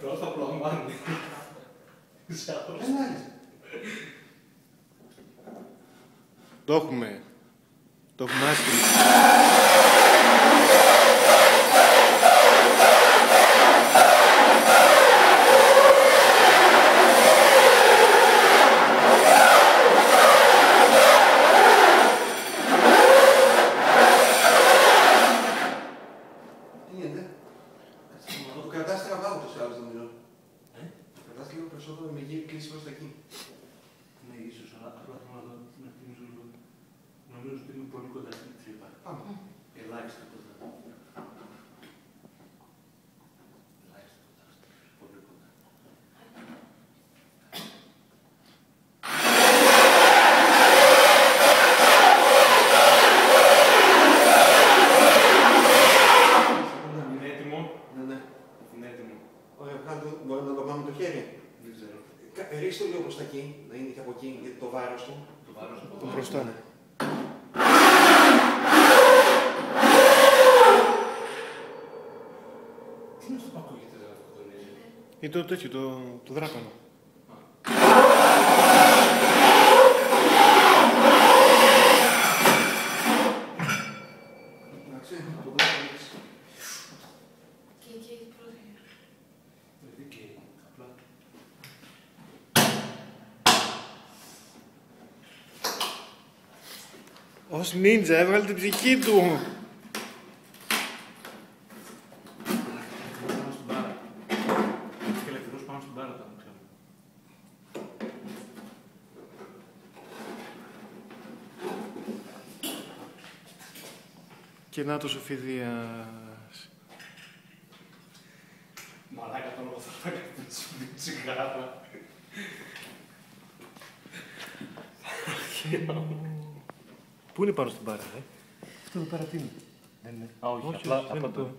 Τώρα θα προλαμβάνει. Το έχουμε. Το έχουμε άσχημα. Τι γίνεται? Το κρατάς στραβά ούτως ή άλλως νομίζω. Το κρατάς λίγο περισσότερο με γύρι κλείσει προς τα εκεί. Ναι, ίσως, αλλά απλά θέλω να δω να θυμίζω λίγο. Νομίζω ότι είμαι πολύ κοντά στην τρύπα. Πάμε. Ελάχιστα κοντά. Ελάχιστα κοντά. Πολύ κοντά. Είναι έτοιμο. Ναι, ναι. Είναι έτοιμο. Ωραία, μπορούμε να το πάμε με το χέρι. Δεν ξέρω. Ρίξτε το λίγο προς τα εκεί, να είναι και από εκεί, γιατί το βάρος του. Το βάρος από Το εδώ. μπροστά. Τι είναι αυτό που ακούγεται, δεν το γνωρίζει. Ή το τέτοιο, το δράκανο. Εντάξει, το βλέπεις. Και πρώτη. Δεν καίει. Απλά. Ως νίντζα έβγαλε την ψυχή του. Πάνω στην μπάρα. Έτσι και ελευθερός πάνω στην μπάρα τα μου ξέρω. Και να το Σοφιδίας. Μαλάκα τον εγώ θα έκανε τσιγάρα. Πού είναι πάνω στην μπάρα, Αυτό εδώ πέρα τι είναι. Δεν είναι. Α, όχι, Όχι, απλά δεν είναι το. το.